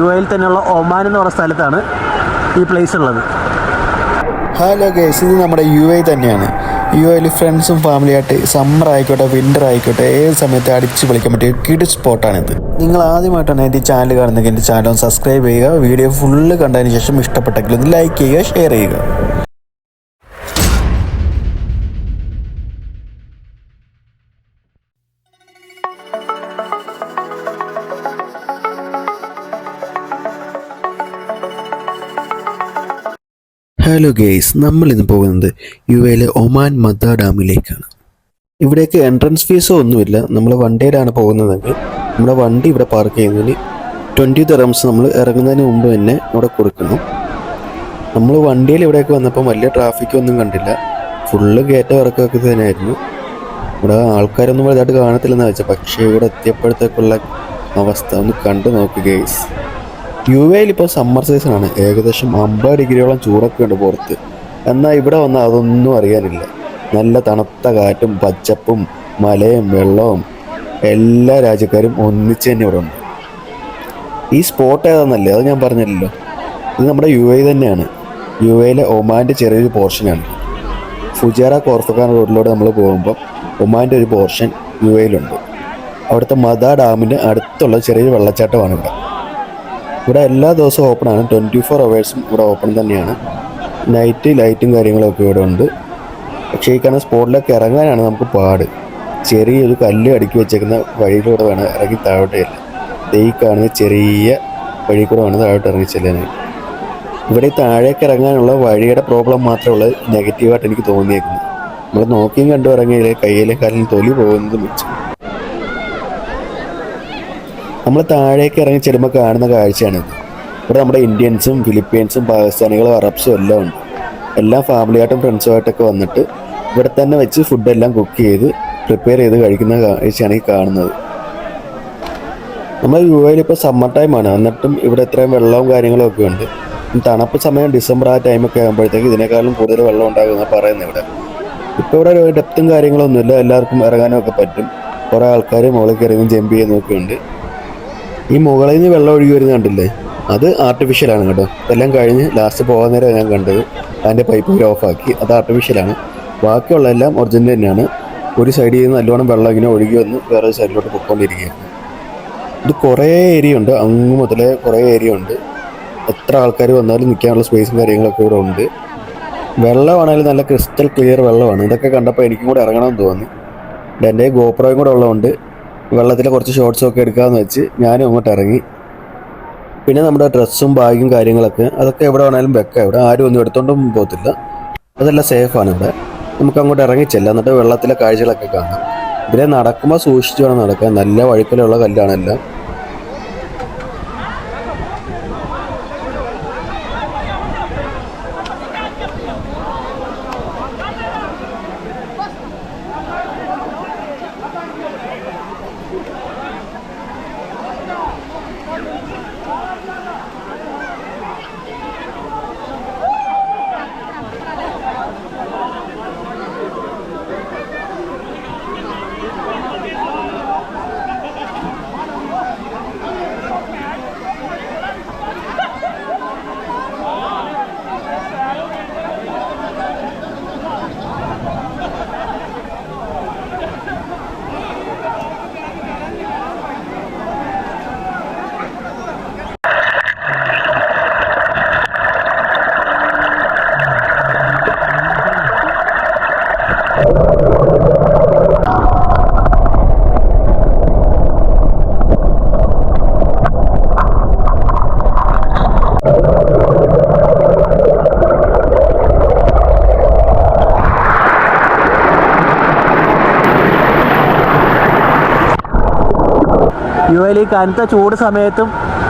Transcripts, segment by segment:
UAE തന്നെയുള്ള Oman എന്ന് പറയുന്ന സ്ഥലത്താണ് ഈ പ്ലേസ് ഉള്ളത്. ഹലോ ഗൈസ്, ഇത് നമ്മുടെ UAE തന്നെയാണ്. UAEയിൽ ഫ്രണ്ട്സും ഫാമിലിയായിട്ട് സമ്മർ ആയിക്കോട്ടെ വിൻ്റർ ആയിക്കോട്ടെ ഏത് സമയത്ത് അടിച്ച് പൊളിക്കാൻ പറ്റിയ കിഡ് സ്പോട്ടാണിത്. നിങ്ങൾ ആദ്യമായിട്ടാണ് എൻ്റെ ചാനൽ കാണുന്നതെങ്കിൽ എൻ്റെ ചാനൽ ഒന്ന് സബ്സ്ക്രൈബ് ചെയ്യുക. വീഡിയോ ഫുള്ള് കണ്ടതിന് ശേഷം ഇഷ്ടപ്പെട്ടെങ്കിൽ ഒന്ന് ലൈക്ക് ചെയ്യുക, ഷെയർ ചെയ്യുക. ഹലോ ഗെയ്സ്, നമ്മളിന്ന് പോകുന്നത് UAEയിലെ ഒമാൻ മദ ഡാമിലേക്കാണ്. ഇവിടേക്ക് എൻട്രൻസ് ഫീസോ ഒന്നുമില്ല. നമ്മൾ വണ്ടിയിലാണ് പോകുന്നതെങ്കിൽ നമ്മുടെ വണ്ടി ഇവിടെ പാർക്ക് ചെയ്യുന്നതിന് 20 ദിർഹംസ് നമ്മൾ ഇറങ്ങുന്നതിന് മുമ്പ് തന്നെ ഇവിടെ കൊടുക്കണം. നമ്മൾ വണ്ടിയിൽ ഇവിടേക്ക് വന്നപ്പോൾ വലിയ ട്രാഫിക്കൊന്നും കണ്ടില്ല. ഫുള്ള് കയറ്റ ഇറക്കമൊക്കെ തന്നെയായിരുന്നു. ഇവിടെ ആൾക്കാരൊന്നും വലുതായിട്ട് കാണത്തില്ലെന്ന് വെച്ചാൽ, പക്ഷേ ഇവിടെ എത്തിയപ്പോഴത്തേക്കുള്ള അവസ്ഥ ഒന്ന് കണ്ടു നോക്കി ഗെയ്സ്. UAEയിൽ ഇപ്പോൾ സമ്മർ സീസണാണ്. ഏകദേശം 50 ഡിഗ്രിയോളം ചൂടൊക്കെ ഉണ്ട് പുറത്ത്. എന്നാൽ ഇവിടെ വന്നാൽ അതൊന്നും അറിയാനില്ല. നല്ല തണുത്ത കാറ്റും പച്ചപ്പും മലയും വെള്ളവും എല്ലാ രാജ്യക്കാരും ഒന്നിച്ച് തന്നെ ഇവിടെ ഉണ്ട്. ഈ സ്പോട്ട് ഏതാണെന്നല്ലേ, അത് ഞാൻ പറഞ്ഞില്ലല്ലോ. ഇത് നമ്മുടെ UAE തന്നെയാണ്. UAEയിലെ ഒമാൻ്റെ ചെറിയൊരു പോർഷനാണ്. ഫുജാറ കോർഫഖാൻ റോഡിലൂടെ നമ്മൾ പോകുമ്പോൾ ഒമാൻ്റെ ഒരു പോർഷൻ UAEയിലുണ്ട്. അവിടുത്തെ മദ ഡാമിൻ്റെ അടുത്തുള്ള ചെറിയൊരു വെള്ളച്ചാട്ടമാണ് ഇവിടെ. ഇവിടെ എല്ലാ ദിവസവും ഓപ്പണാണ്. 24 hours ഇവിടെ ഓപ്പൺ തന്നെയാണ്. നൈറ്റ് ലൈറ്റും കാര്യങ്ങളൊക്കെ ഇവിടെ ഉണ്ട്. പക്ഷേ ഈ കാണുന്ന സ്പോട്ടിലൊക്കെ ഇറങ്ങാനാണ് നമുക്ക് പാട്. ചെറിയൊരു കല്ല് അടുക്കി വെച്ചേക്കുന്ന വഴിയിലൂടെ വേണം ഇറങ്ങി താഴോട്ട് ചെല്ലാൻ. ഈ കാണുന്ന ചെറിയ വഴി കൂടെ വേണം താഴോട്ട് ഇറങ്ങി ചെല്ലാനായിട്ട്. ഇവിടെ താഴേക്ക് ഇറങ്ങാനുള്ള വഴിയുടെ പ്രോബ്ലം മാത്രമേ ഉള്ളൂ നെഗറ്റീവായിട്ട് എനിക്ക് തോന്നിയേക്കുന്നത്. നമ്മൾ നോക്കിയും കണ്ടു ഇറങ്ങിയാലേ കയ്യിലെ കാലിൽ തൊലി പോകുന്നത് മിച്ചം. നമ്മൾ താഴേക്ക് ഇറങ്ങി ചെല്ലുമ്പോൾ കാണുന്ന കാഴ്ചയാണിത്. ഇവിടെ നമ്മുടെ ഇന്ത്യൻസും ഫിലിപ്പീൻസും പാകിസ്ഥാനികളും അറബ്സും എല്ലാം ഉണ്ട്. എല്ലാം ഫാമിലിയായിട്ടും ഫ്രണ്ട്സുമായിട്ടൊക്കെ വന്നിട്ട് ഇവിടെ തന്നെ വെച്ച് ഫുഡെല്ലാം കുക്ക് ചെയ്ത് പ്രിപ്പയർ ചെയ്ത് കഴിക്കുന്ന കാഴ്ചയാണ് ഈ കാണുന്നത്. നമ്മൾ UAEയിൽ ഇപ്പോൾ സമ്മർ ടൈമാണ്, എന്നിട്ടും ഇവിടെ ഇത്രയും വെള്ളവും കാര്യങ്ങളൊക്കെ ഉണ്ട്. തണുപ്പ് സമയം ഡിസംബർ ആ ടൈമൊക്കെ ആകുമ്പോഴത്തേക്ക് ഇതിനേക്കാളും കൂടുതൽ വെള്ളം ഉണ്ടാകുമെന്നാണ് പറയുന്നത് ഇവിടെ. ഇപ്പോൾ ഇവിടെ ഒരു ഡെപ്തും കാര്യങ്ങളൊന്നുമില്ല. എല്ലാവർക്കും ഇറങ്ങാനൊക്കെ പറ്റും. കുറേ ആൾക്കാർ മുകളിൽ കയറിയും ജമ്പ് ചെയ്യുന്നതൊക്കെ ഉണ്ട്. ഈ മുകളിൽ നിന്ന് വെള്ളം ഒഴുകി വരുന്നത് കണ്ടില്ലേ, അത് ആർട്ടിഫിഷ്യലാണ് കേട്ടോ. ഇതെല്ലാം കഴിഞ്ഞ് ലാസ്റ്റ് പോകാൻ നേരം ഞാൻ കണ്ടത് അതിൻ്റെ പൈപ്പ് ഓഫാക്കി. അത് ആർട്ടിഫിഷ്യലാണ്. ബാക്കിയുള്ള എല്ലാം ഒറിജിനൽ തന്നെയാണ്. ഒരു സൈഡിൽ നിന്ന് നല്ലോണം വെള്ളം ഇങ്ങനെ ഒഴുകി വന്ന് വേറൊരു സൈഡിലോട്ട് പൊയ്ക്കൊണ്ടിരിക്കുകയാണ്. ഇത് കുറേ ഏരിയ ഉണ്ട്, അങ്ങ് മുതലേ കുറേ ഏരിയ ഉണ്ട്. എത്ര ആൾക്കാർ വന്നാലും നിൽക്കാനുള്ള സ്പേസും കാര്യങ്ങളൊക്കെ ഇവിടെ ഉണ്ട്. വെള്ളമാണെങ്കിലും നല്ല ക്രിസ്റ്റൽ ക്ലിയർ വെള്ളമാണ്. ഇതൊക്കെ കണ്ടപ്പോൾ എനിക്കും കൂടെ ഇറങ്ങണമെന്ന് തോന്നി. എൻ്റെ ഗോപ്രോയും കൂടെ ഉള്ളതുകൊണ്ട് വെള്ളത്തിൽ കുറച്ച് ഷോർട്സൊക്കെ എടുക്കാമെന്ന് വെച്ച് ഞാനും അങ്ങോട്ട് ഇറങ്ങി. പിന്നെ നമ്മുടെ ഡ്രസ്സും ബാഗും കാര്യങ്ങളൊക്കെ അതൊക്കെ എവിടെ വേണമെങ്കിലും വെക്കാം. ഇവിടെ ആരും ഒന്നും എടുത്തോണ്ടും പോകത്തില്ല. അതെല്ലാം സേഫാണ് ഇവിടെ. നമുക്ക് അങ്ങോട്ട് ഇറങ്ങിച്ചെല്ലാം, എന്നിട്ട് വെള്ളത്തിലെ കാഴ്ചകളൊക്കെ കാണാം. ഇതിലെ നടക്കുമ്പോൾ സൂക്ഷിച്ച് വേണം നടക്കാൻ. നല്ല വഴുക്കലുള്ള കല്ലാണെല്ലാം. UAEയിൽ ഈ കനത്ത ചൂട് സമയത്തും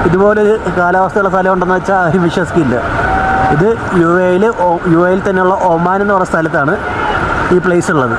ഇതുപോലൊരു കാലാവസ്ഥയുള്ള സ്ഥലം ഉണ്ടെന്ന് വെച്ചാൽ ആരും വിശ്വസിക്കില്ല. ഇത് UAEയിൽ തന്നെയുള്ള ഒമാൻ എന്ന് പറയുന്ന സ്ഥലത്താണ് ഈ പ്ലേസ് ഉള്ളത്.